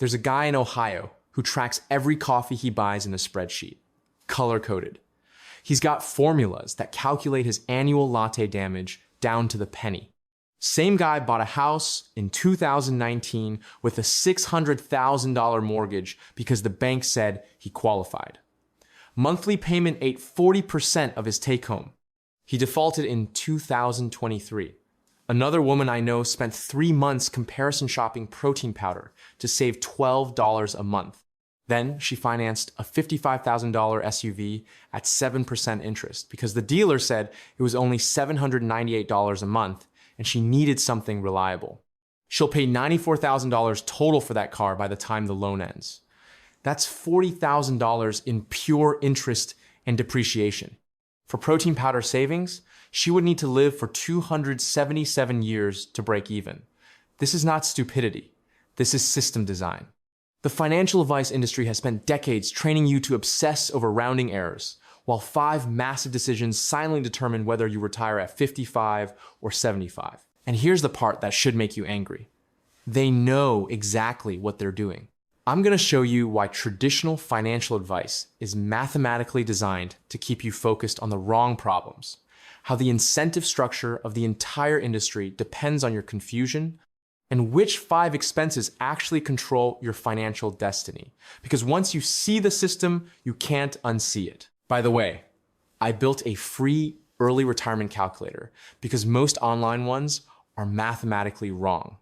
There's a guy in Ohio who tracks every coffee he buys in a spreadsheet, color-coded. He's got formulas that calculate his annual latte damage down to the penny. Same guy bought a house in 2019 with a $600,000 mortgage because the bank said he qualified. Monthly payment ate 40% of his take-home. He defaulted in 2023. Another woman I know spent 3 months comparison shopping protein powder to save $12 a month. Then she financed a $55,000 SUV at 7% interest because the dealer said it was only $798 a month and she needed something reliable. She'll pay $94,000 total for that car by the time the loan ends. That's $40,000 in pure interest and depreciation. For protein powder savings, she would need to live for 277 years to break even. This is not stupidity. This is system design. The financial advice industry has spent decades training you to obsess over rounding errors, while 5 massive decisions silently determine whether you retire at 55 or 75. And here's the part that should make you angry. They know exactly what they're doing. I'm going to show you why traditional financial advice is mathematically designed to keep you focused on the wrong problems, how the incentive structure of the entire industry depends on your confusion, and which 5 expenses actually control your financial destiny. Because once you see the system, you can't unsee it. By the way, I built a free early retirement calculator because most online ones are mathematically wrong.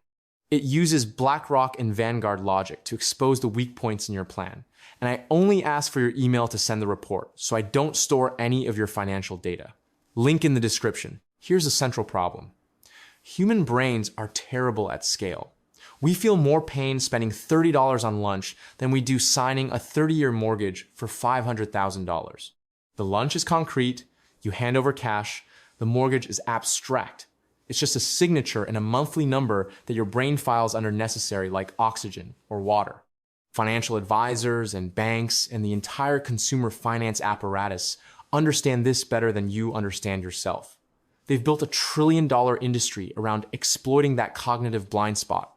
It uses BlackRock and Vanguard logic to expose the weak points in your plan. And I only ask for your email to send the report, so I don't store any of your financial data. Link in the description. Here's a central problem. Human brains are terrible at scale. We feel more pain spending $30 on lunch than we do signing a 30-year mortgage for $500,000. The lunch is concrete, you hand over cash, the mortgage is abstract. It's just a signature and a monthly number that your brain files under necessary like oxygen or water. Financial advisors and banks and the entire consumer finance apparatus understand this better than you understand yourself. They've built $1 trillion industry around exploiting that cognitive blind spot.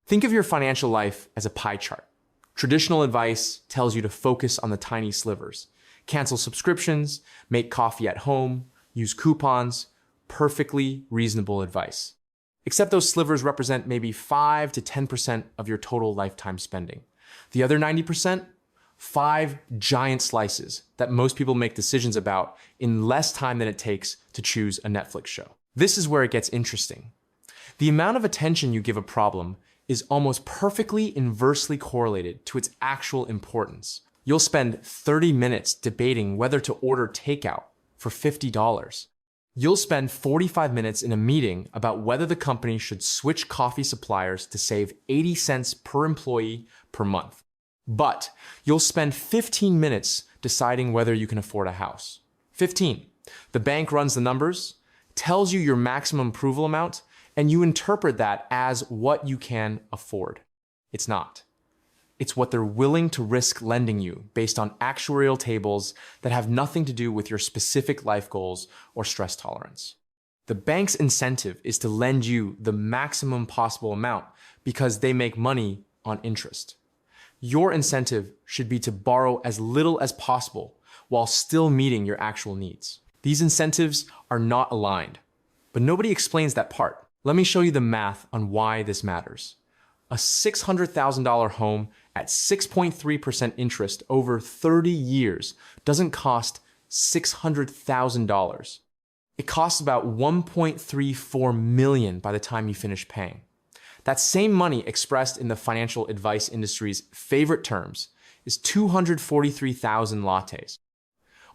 Think of your financial life as a pie chart. Traditional advice tells you to focus on the tiny slivers. Cancel subscriptions, make coffee at home, use coupons. Perfectly reasonable advice. Except those slivers represent maybe 5 to 10% of your total lifetime spending. The other 90%? 5 giant slices that most people make decisions about in less time than it takes to choose a Netflix show. This is where it gets interesting. The amount of attention you give a problem is almost perfectly inversely correlated to its actual importance. You'll spend 30 minutes debating whether to order takeout for $50. You'll spend 45 minutes in a meeting about whether the company should switch coffee suppliers to save 80 cents per employee per month. But you'll spend 15 minutes deciding whether you can afford a house. 15. The bank runs the numbers, tells you your maximum approval amount, and you interpret that as what you can afford. It's not. It's what they're willing to risk lending you based on actuarial tables that have nothing to do with your specific life goals or stress tolerance. The bank's incentive is to lend you the maximum possible amount because they make money on interest. Your incentive should be to borrow as little as possible while still meeting your actual needs. These incentives are not aligned, but nobody explains that part. Let me show you the math on why this matters. A $600,000 home at 6.3% interest over 30 years doesn't cost $600,000. It costs about $1.34 million by the time you finish paying. That same money expressed in the financial advice industry's favorite terms is 243,000 lattes,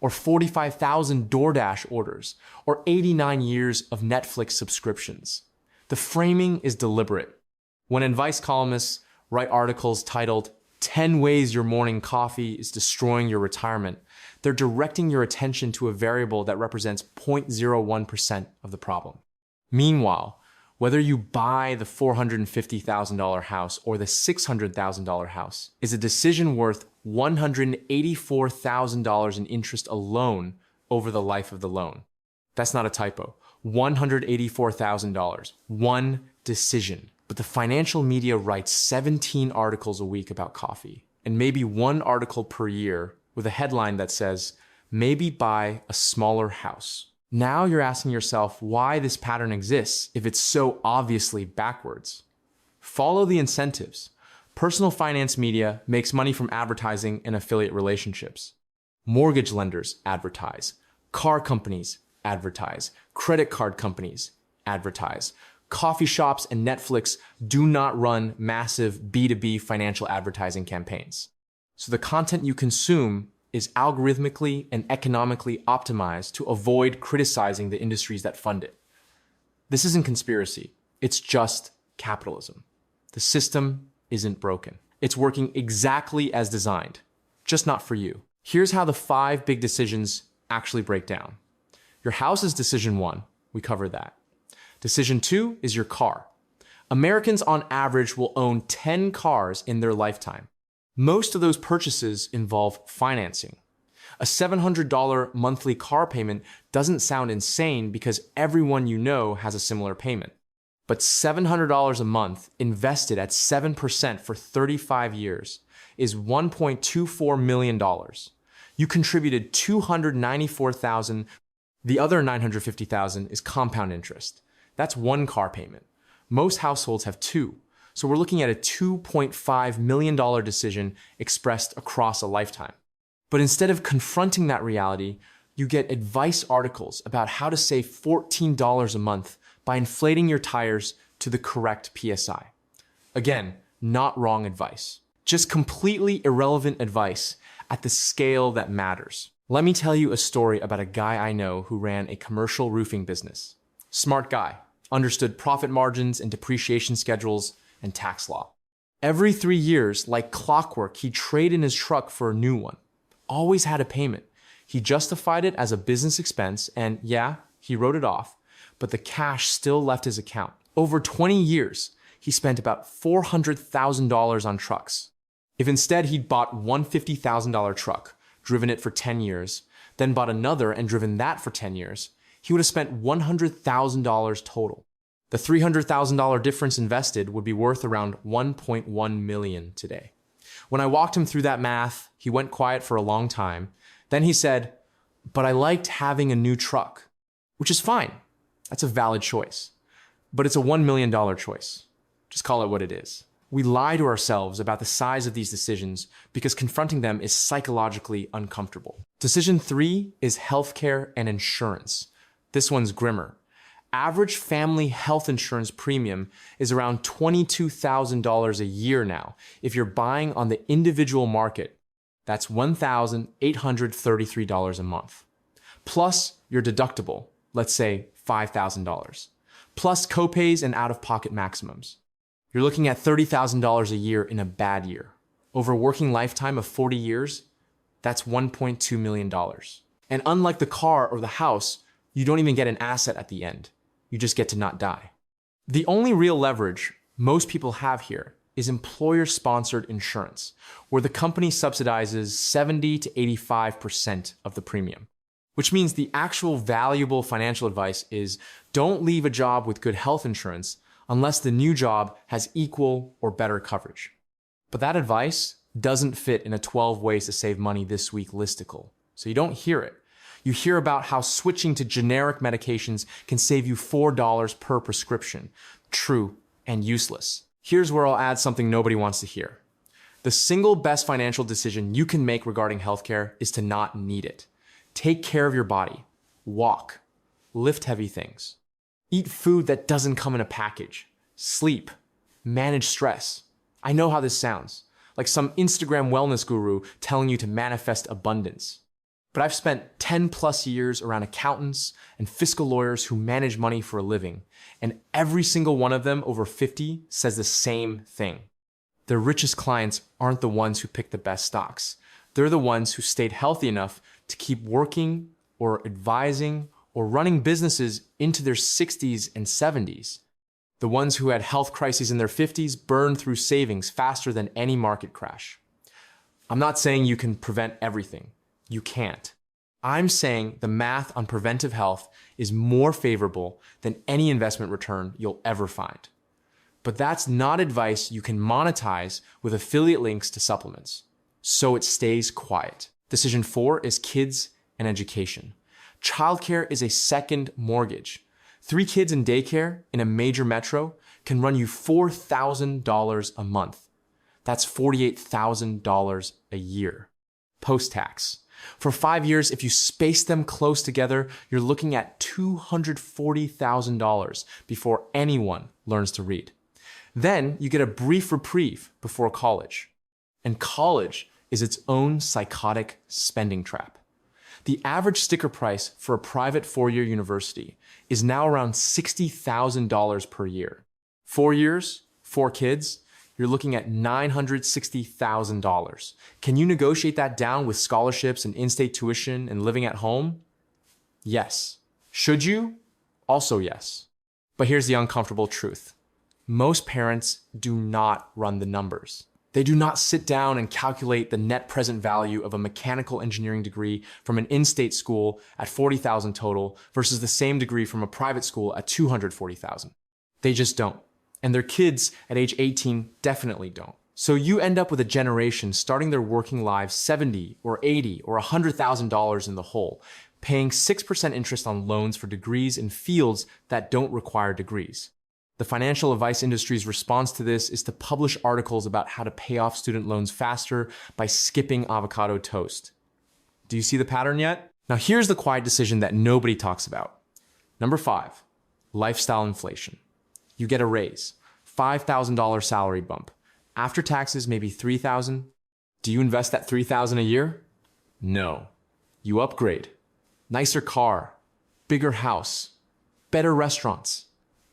or 45,000 DoorDash orders, or 89 years of Netflix subscriptions. The framing is deliberate. When advice columnists write articles titled 10 Ways Your Morning Coffee is Destroying Your Retirement, they're directing your attention to a variable that represents 0.01% of the problem. Meanwhile, whether you buy the $450,000 house or the $600,000 house is a decision worth $184,000 in interest alone over the life of the loan. That's not a typo. $184,000. One decision. But the financial media writes 17 articles a week about coffee, and maybe one article per year with a headline that says, maybe buy a smaller house. Now you're asking yourself why this pattern exists if it's so obviously backwards. Follow the incentives. Personal finance media makes money from advertising and affiliate relationships. Mortgage lenders advertise. Car companies advertise. Credit card companies advertise. Coffee shops and Netflix do not run massive B2B financial advertising campaigns. So the content you consume is algorithmically and economically optimized to avoid criticizing the industries that fund it. This isn't conspiracy. It's just capitalism. The system isn't broken. It's working exactly as designed, just not for you. Here's how the 5 big decisions actually break down. Your house is decision 1. We covered that. Decision 2 is your car. Americans on average will own 10 cars in their lifetime. Most of those purchases involve financing. A $700 monthly car payment doesn't sound insane because everyone you know has a similar payment. But $700 a month invested at 7% for 35 years is $1.24 million. You contributed $294,000. The other $950,000 is compound interest. That's one car payment. Most households have 2. So we're looking at a $2.5 million decision expressed across a lifetime. But instead of confronting that reality, you get advice articles about how to save $14 a month by inflating your tires to the correct PSI. Again, not wrong advice, just completely irrelevant advice at the scale that matters. Let me tell you a story about a guy I know who ran a commercial roofing business. Smart guy, understood profit margins and depreciation schedules and tax law. Every 3 years, like clockwork, he'd trade in his truck for a new one. Always had a payment. He justified it as a business expense, and yeah, he wrote it off, but the cash still left his account. Over 20 years, he spent about $400,000 on trucks. If instead he'd bought one $50,000 truck, driven it for 10 years, then bought another and driven that for 10 years, he would have spent $100,000 total. The $300,000 difference invested would be worth around $1.1 million today. When I walked him through that math, he went quiet for a long time. Then he said, "But I liked having a new truck," which is fine. That's a valid choice. But it's a $1 million choice. Just call it what it is. We lie to ourselves about the size of these decisions because confronting them is psychologically uncomfortable. Decision 3 is healthcare and insurance. This one's grimmer. Average family health insurance premium is around $22,000 a year now. If you're buying on the individual market, that's $1,833 a month. Plus your deductible, let's say $5,000. Plus copays and out-of-pocket maximums. You're looking at $30,000 a year in a bad year. Over a working lifetime of 40 years, that's $1.2 million. And unlike the car or the house, you don't even get an asset at the end. You just get to not die. The only real leverage most people have here is employer-sponsored insurance, where the company subsidizes 70 to 85% of the premium, which means the actual valuable financial advice is don't leave a job with good health insurance unless the new job has equal or better coverage. But that advice doesn't fit in a 12 ways to save money this week listicle, so you don't hear it. You hear about how switching to generic medications can save you $4 per prescription. True and useless. Here's where I'll add something nobody wants to hear. The single best financial decision you can make regarding healthcare is to not need it. Take care of your body. Walk. Lift heavy things. Eat food that doesn't come in a package. Sleep. Manage stress. I know how this sounds, like some Instagram wellness guru telling you to manifest abundance. But I've spent 10 plus years around accountants and fiscal lawyers who manage money for a living, and every single one of them over 50 says the same thing. Their richest clients aren't the ones who pick the best stocks. They're the ones who stayed healthy enough to keep working or advising or running businesses into their 60s and 70s. The ones who had health crises in their 50s burned through savings faster than any market crash. I'm not saying you can prevent everything. You can't. I'm saying the math on preventive health is more favorable than any investment return you'll ever find. But that's not advice you can monetize with affiliate links to supplements. So it stays quiet. Decision 4 is kids and education. Childcare is a second mortgage. 3 kids in daycare in a major metro can run you $4,000 a month. That's $48,000 a year, post-tax. For 5 years, if you space them close together, you're looking at $240,000 before anyone learns to read. Then you get a brief reprieve before college. And college is its own psychotic spending trap. The average sticker price for a private 4-year university is now around $60,000 per year. 4 years, 4 kids, you're looking at $960,000. Can you negotiate that down with scholarships and in-state tuition and living at home? Yes. Should you? Also yes. But here's the uncomfortable truth. Most parents do not run the numbers. They do not sit down and calculate the net present value of a mechanical engineering degree from an in-state school at $40,000 total versus the same degree from a private school at $240,000. They just don't. And their kids at age 18 definitely don't. So you end up with a generation starting their working lives $70 or $80 or $100,000 in the hole, paying 6% interest on loans for degrees in fields that don't require degrees. The financial advice industry's response to this is to publish articles about how to pay off student loans faster by skipping avocado toast. Do you see the pattern yet? Now here's the quiet decision that nobody talks about. Number 5, lifestyle inflation. You get a raise, $5,000 salary bump. After taxes, maybe $3,000. Do you invest that $3,000 a year? No. You upgrade. Nicer car, bigger house, better restaurants,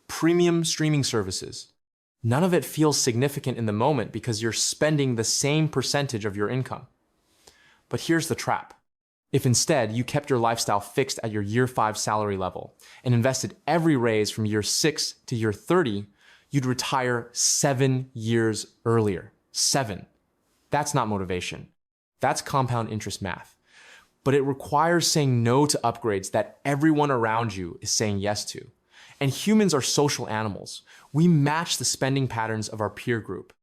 premium streaming services. None of it feels significant in the moment because you're spending the same percentage of your income. But here's the trap. If instead you kept your lifestyle fixed at your year 5 salary level and invested every raise from year 6 to year 30, you'd retire 7 years earlier. 7. That's not motivation. That's compound interest math. But it requires saying no to upgrades that everyone around you is saying yes to. And humans are social animals. We match the spending patterns of our peer group.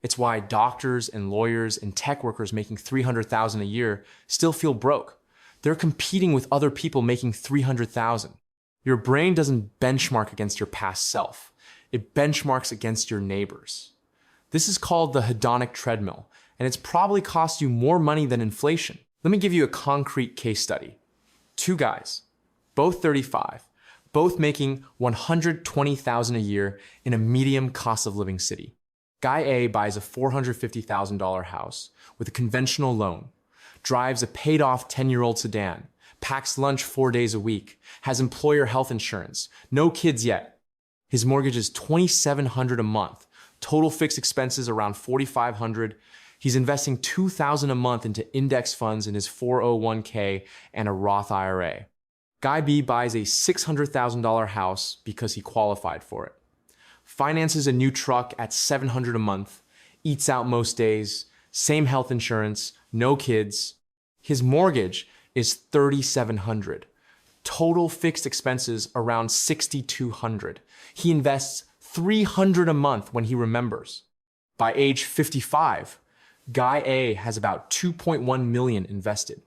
It's why doctors and lawyers and tech workers making $300,000 a year still feel broke. They're competing with other people making $300,000. Your brain doesn't benchmark against your past self. It benchmarks against your neighbors. This is called the Hedonic Treadmill, and it's probably cost you more money than inflation. Let me give you a concrete case study. 2 guys, both 35, both making $120,000 a year in a medium cost of living city. Guy A buys a $450,000 house with a conventional loan, drives a paid-off 10-year-old sedan, packs lunch 4 days a week, has employer health insurance, no kids yet. His mortgage is $2,700 a month, total fixed expenses around $4,500. He's investing $2,000 a month into index funds in his 401k and a Roth IRA. Guy B buys a $600,000 house because he qualified for it, finances a new truck at $700 a month, eats out most days, same health insurance, no kids. His mortgage is $3,700. Total fixed expenses around $6,200. He invests $300 a month when he remembers. By age 55, Guy A has about $2.1 million invested.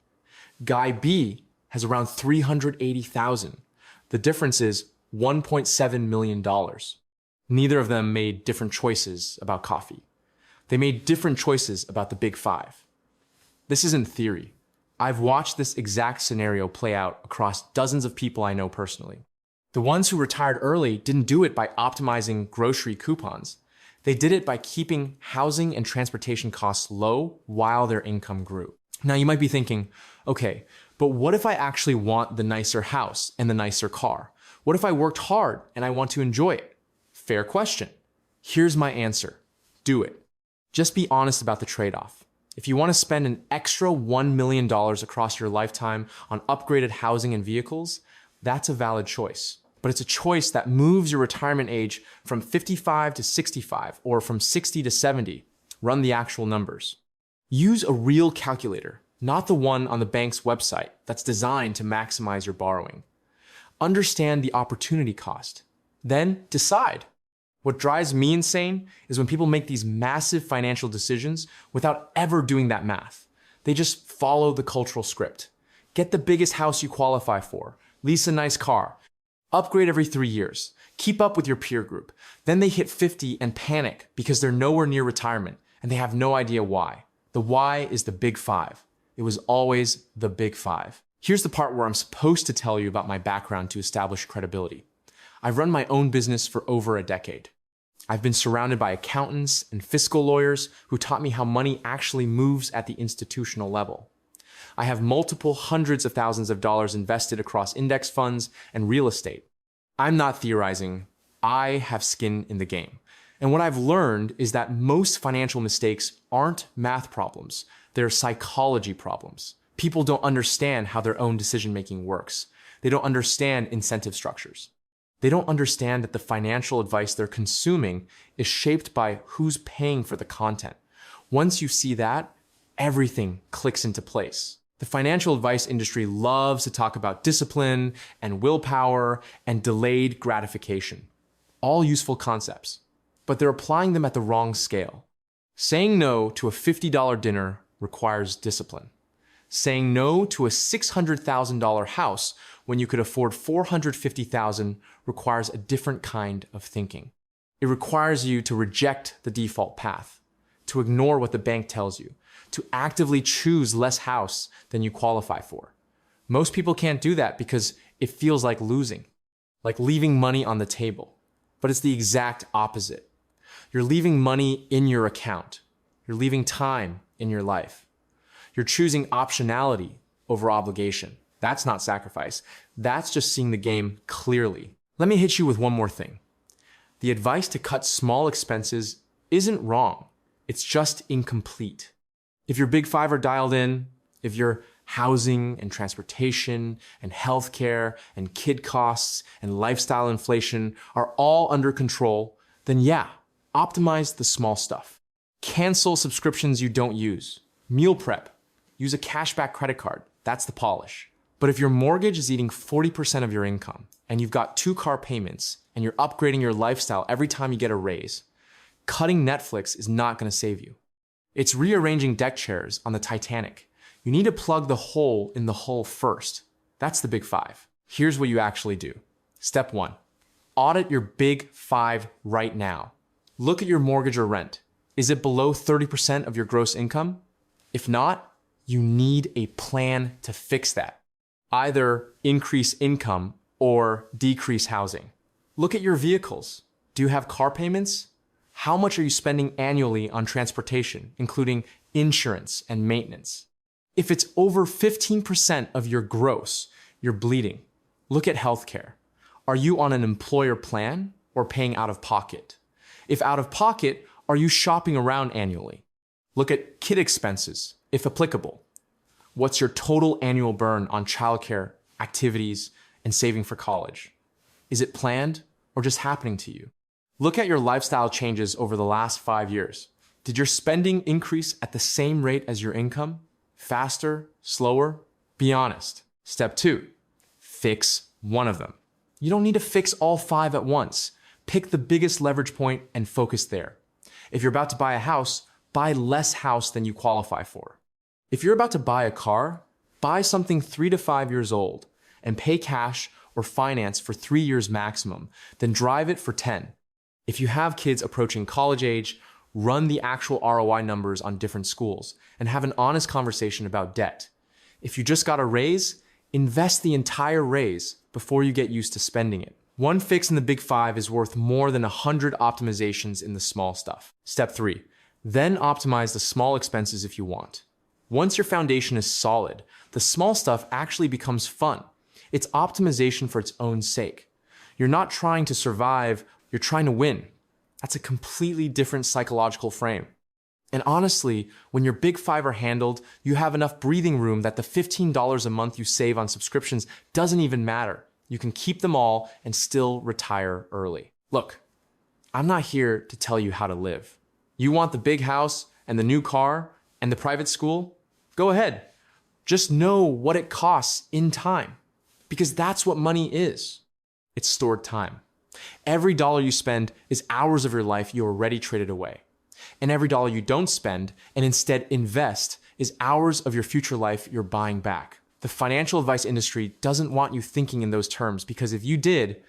Guy B has around $380,000. The difference is $1.7 million. Neither of them made different choices about coffee. They made different choices about the Big Five. This isn't theory. I've watched this exact scenario play out across dozens of people I know personally. The ones who retired early didn't do it by optimizing grocery coupons. They did it by keeping housing and transportation costs low while their income grew. Now you might be thinking, okay, but what if I actually want the nicer house and the nicer car? What if I worked hard and I want to enjoy it? Fair question. Here's my answer. Do it. Just be honest about the trade-off. If you want to spend an extra $1 million across your lifetime on upgraded housing and vehicles, that's a valid choice. But it's a choice that moves your retirement age from 55 to 65 or from 60 to 70. Run the actual numbers. Use a real calculator, not the one on the bank's website that's designed to maximize your borrowing. Understand the opportunity cost. Then decide. What drives me insane is when people make these massive financial decisions without ever doing that math. They just follow the cultural script. Get the biggest house you qualify for, lease a nice car, upgrade every 3 years, keep up with your peer group. Then they hit 50 and panic because they're nowhere near retirement and they have no idea why. The why is the big five. It was always the big five. Here's the part where I'm supposed to tell you about my background to establish credibility. I've run my own business for over a decade. I've been surrounded by accountants and fiscal lawyers who taught me how money actually moves at the institutional level. I have multiple hundreds of thousands of dollars invested across index funds and real estate. I'm not theorizing. I have skin in the game. And what I've learned is that most financial mistakes aren't math problems. They're psychology problems. People don't understand how their own decision-making works. They don't understand incentive structures. They don't understand that the financial advice they're consuming is shaped by who's paying for the content. Once you see that, everything clicks into place. The financial advice industry loves to talk about discipline and willpower and delayed gratification. All useful concepts, but they're applying them at the wrong scale. Saying no to a $50 dinner requires discipline. Saying no to a $600,000 house when you could afford $450,000 requires a different kind of thinking. It requires you to reject the default path, to ignore what the bank tells you, to actively choose less house than you qualify for. Most people can't do that because it feels like losing, like leaving money on the table. But it's the exact opposite. You're leaving money in your account. You're leaving time in your life. You're choosing optionality over obligation. That's not sacrifice. That's just seeing the game clearly. Let me hit you with one more thing. The advice to cut small expenses isn't wrong. It's just incomplete. If your big five are dialed in, if your housing and transportation and healthcare and kid costs and lifestyle inflation are all under control, then yeah, optimize the small stuff. Cancel subscriptions you don't use. Meal prep. Use a cashback credit card. That's the polish. But if your mortgage is eating 40% of your income and you've got 2 car payments and you're upgrading your lifestyle every time you get a raise, cutting Netflix is not going to save you. It's rearranging deck chairs on the Titanic. You need to plug the hole in the hull first. That's the big five. Here's what you actually do. Step 1. Audit your big five right now. Look at your mortgage or rent. Is it below 30% of your gross income? If not, you need a plan to fix that. Either increase income or decrease housing. Look at your vehicles. Do you have car payments? How much are you spending annually on transportation, including insurance and maintenance? If it's over 15% of your gross, you're bleeding. Look at healthcare. Are you on an employer plan or paying out of pocket? If out of pocket, are you shopping around annually? Look at kid expenses, if applicable. What's your total annual burn on childcare, activities, and saving for college? Is it planned or just happening to you? Look at your lifestyle changes over the last 5 years. Did your spending increase at the same rate as your income? Faster? Slower? Be honest. Step 2, fix one of them. You don't need to fix all 5 at once. Pick the biggest leverage point and focus there. If you're about to buy a house, buy less house than you qualify for. If you're about to buy a car, buy something 3 to 5 years old and pay cash or finance for 3 years maximum, then drive it for 10. If you have kids approaching college age, run the actual ROI numbers on different schools and have an honest conversation about debt. If you just got a raise, invest the entire raise before you get used to spending it. One fix in the big five is worth more than 100 optimizations in the small stuff. Step 3, then optimize the small expenses if you want. Once your foundation is solid, the small stuff actually becomes fun. It's optimization for its own sake. You're not trying to survive, you're trying to win. That's a completely different psychological frame. And honestly, when your big five are handled, you have enough breathing room that the $15 a month you save on subscriptions doesn't even matter. You can keep them all and still retire early. Look, I'm not here to tell you how to live. You want the big house and the new car and the private school? Go ahead. Just know what it costs in time, because that's what money is. It's stored time. Every dollar you spend is hours of your life you already traded away. And every dollar you don't spend and instead invest is hours of your future life you're buying back. The financial advice industry doesn't want you thinking in those terms, because if you did,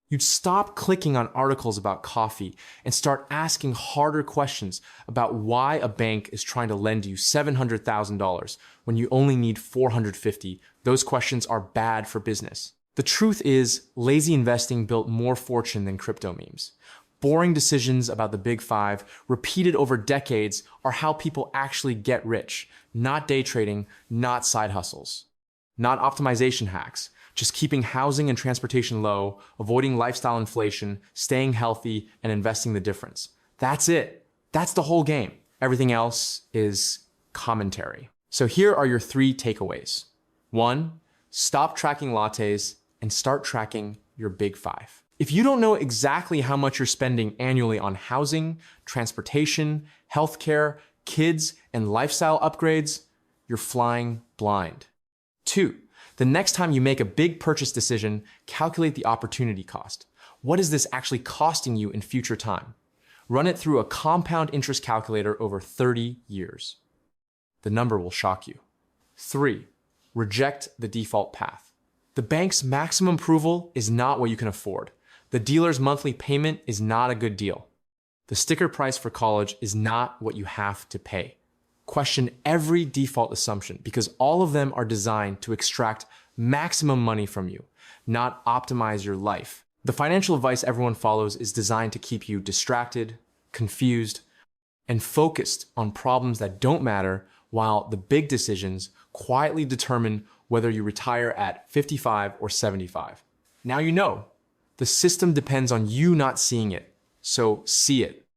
you'd stop clicking on articles about coffee and start asking harder questions about why a bank is trying to lend you $700,000 when you only need $450,000. Those questions are bad for business. The truth is, lazy investing built more fortune than crypto memes. Boring decisions about the big five, repeated over decades, are how people actually get rich. Not day trading, not side hustles. Not optimization hacks, just keeping housing and transportation low, avoiding lifestyle inflation, staying healthy, and investing the difference. That's it. That's the whole game. Everything else is commentary. So here are your 3 takeaways. 1, stop tracking lattes and start tracking your big 5. If you don't know exactly how much you're spending annually on housing, transportation, healthcare, kids, and lifestyle upgrades, you're flying blind. 2, the next time you make a big purchase decision, calculate the opportunity cost. What is this actually costing you in future time? Run it through a compound interest calculator over 30 years. The number will shock you. 3, reject the default path. The bank's maximum approval is not what you can afford. The dealer's monthly payment is not a good deal. The sticker price for college is not what you have to pay. Question every default assumption, because all of them are designed to extract maximum money from you, not optimize your life. The financial advice everyone follows is designed to keep you distracted, confused, and focused on problems that don't matter, while the big decisions quietly determine whether you retire at 55 or 75. Now you know. The system depends on you not seeing it, so see it.